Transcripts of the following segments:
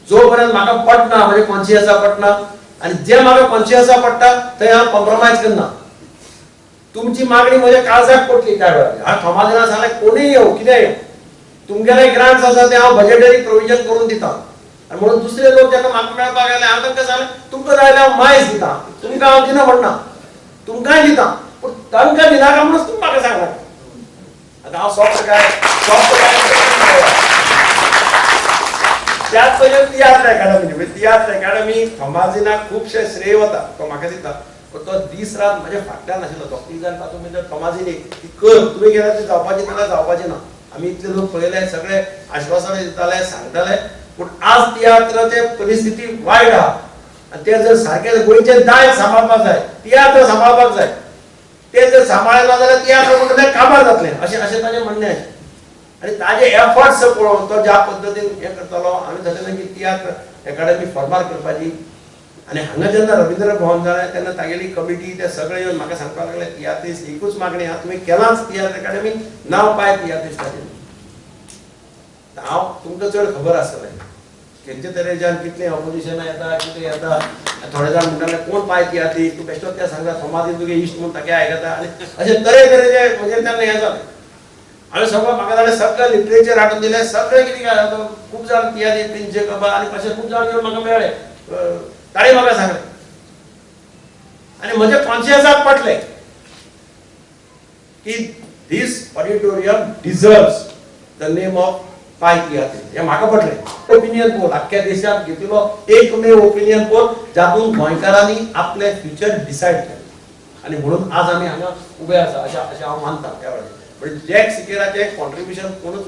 जोपर्यंत म्हाका पटना म्हणजे कॉन्शियसा पटना आणि जे म्हाका कॉन्शियसा पडटा थंय हांव कॉम्प्रोमायज करना. तुमची मागणी म्हज्या काळजाक पडली त्या वेळार. हांव थोमाजिना सांगलें कोणीय येवं कितें येवं, तुमगेले ग्रांट्स आसा ते हांव बजेटरी प्रोविजन करून दिता. आनी म्हणून दुसरे लोक जेन्ना म्हाका मेळपाक आयले हांव तांकां सांगलें तुमकां जाय जाल्यार हांव मायज दिता, तुमकां हांव दिना म्हणना, तुमकांय दिता, पूण तांकां दिनाका म्हणून तुमी म्हाका सांगना. आतां हांव सॉफ्ट काय त्याच पयलीं तियात्र अकादमी म्हणजे तियात्र अकादमी थोमाजिनाक खूबशे श्रेय वता, तो म्हाका दिता. पण तो दीस रात म्हज्या फाटल्यान नाशिल्लो. दोग जाण तातूंत भितर थोमाजिनीक ती कर तुवें गेल्यार ती जावपाची नाल्यार जावपाची ना. आमी इतले लोक पळयले, सगळे आश्वासनां दिताले, सांगताले, पूण आज तियात्राचे परिस्थिती वायट आहा. आनी ते जर सारके गोंयचे दायज सांबाळपाक जाय, तियात्र सांबाळपाक जाय, ते जर सांबाळले ना जाल्यार तियात्र म्हणटा तें काबार जातलें अशें ताचें म्हणणें आशिल्लें. आनी ताजे एफर्ट्स पळोवन तो ज्या पद्दतीन हें करतालो, आमी थारायलें की तियात्र अकादमी फॉर्मार करपाची. आनी हांगा जेन्ना रवींद्र भवन जालें तेन्ना तागेली कमिटी ते सगळे येवन म्हाका सांगपाक लागले तियात्रीस्ट एकूच मागणी आहा, तुमी केलांच तियात्र अकादमी, नांव पाय तियात्रिस्टाचें. हांव तुमकां चड खबर आसतलें खंयचे तरेच्यान कितलें ऑपोजिशनां येता, कितें येता. थोडे जाण म्हणटाले कोण पाय तियात्रीस्ट, तूं बेश्टोच तें सांगता थोमाजीन तुगे इश्ट म्हूण तागे आयकता. आनी अशें तरेतरेचे म्हणजे तेन्ना हें जालें. हांवें सगळं म्हाका जालें सगळें लिटरेचर हाडून दिलें, सगळें कितें काय खूब जाण तियात्री प्रिंस कबा आनी अशें खूब जाण येवन म्हाका मेळ्ळे, ताणें म्हाका सांगलें. आनी म्हज्या कॉन्शियसाक पटलें की this auditorium deserves the name of पाय तियात्री. हें म्हाका पटलें. ओपिनियन पोल आख्ख्या देशांत घेतिल्लो एकमेव ओपिनियन पोल जातूंत गोंयकारांनी आपलें फ्युचर डिसायड केलें. आनी म्हणून आज आमी हांगा उबे आसा अशें हांव मानतां त्या वेळार. पण जॅक सिकेराचें कॉन्ट्रिब्युशन कोणूच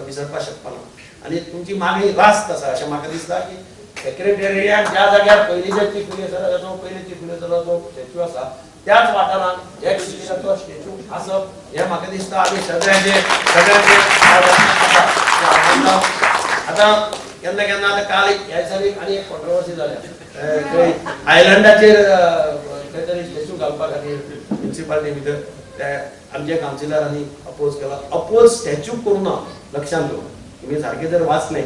विसरपाक शकपाना. आनी तुमची मागणी रास्त आसा अशें म्हाका दिसता की सेक्रेटेरियात ज्या जाग्यार पयलींचे चीफ मिनिस्टर जो पयले चीफ मिनिस्टराचो जो स्टॅच्यू आसा त्याच वाठारांत जॅक सिकेराचो स्टॅच्यू आसप हें म्हाका दिसता आमी सगळ्यांचे आतां केन्ना केन्ना आतां काल ह्या दिसांनी आनी एक कॉन्ट्रोवर्सी जाल्या आयलंडाचेर खंय तरी स्टॅच्यू घालपा खातीर म्युनिसिपालिटी भितर त्या आमच्या कावन्सिलरांनी अपोज केला. अपोज स्टॅच्यू करूं ना, लक्षांत दवरा. तुमी सारकें जर वाचलें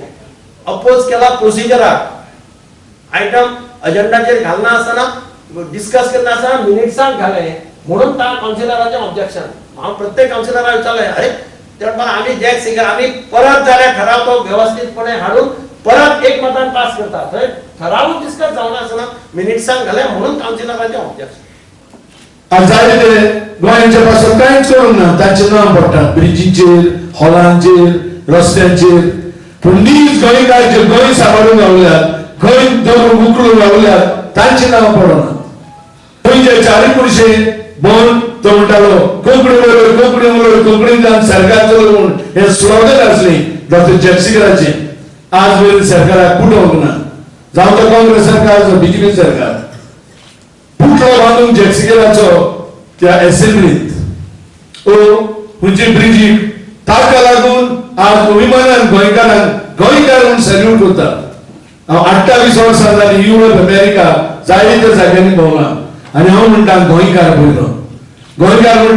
अपोज केला प्रोसिजराक, आयटम अजेंडाचेर घालना आसतना डिस्कस करना आसतना मिनिट्सांक घालें म्हणून त्या कावन्सिलराचें ऑब्जेक्शन. हांव प्रत्येक कावन्सिलराक विचारलें अरे ते म्हणपाक आमी जॅक सिकर आमी परत जाल्यार ठराव तो वेवस्थीतपणे हाडून परत एक मतान पास करता. थंय ठरावूच डिस्कस जावना आसतना मिनिट्सांक घालें म्हणून कावन्सिलराचें ऑब्जेक्शन. जाय ते गोंयच्या पासून कांयच करूंक ना. तांचें नांव पडटा ब्रिजीचेर, हॉलांचेर, रस्त्यांचेर. पूण नीज गोंयकार जे गोंय सांबाळून रावल्यात, गोंय दवरून उखलून रावल्यात, तांचें नांव पडना. गोंयचे चारूय कुडशे भोवन तो म्हणटालो कोंकणी उलय, कोंकणी उलय, कोंकणींतल्यान सरकार चलोय म्हूण हें स्लोगन आसलें डॉक्टर जयसिंगराचें. आज मेरेन सरकाराक पुटोवंक ना. जावं तो काँग्रेस सरकार जावं बीजेपी सरकार. पुतळो बांदूंक जयसिंगराचो त्या एसेंब्लींत खंयचे ब्रिजीक ताका लागून आज विमानान गोंयकार म्हणून सॅल्यूट करता. हांव 28 वर्सां जालीं युरोप अमेरिका जायत्या जाग्यांनी भोंवलां आनी हांव म्हणटा गोंयकार पयलो. गोंयकार म्हणटा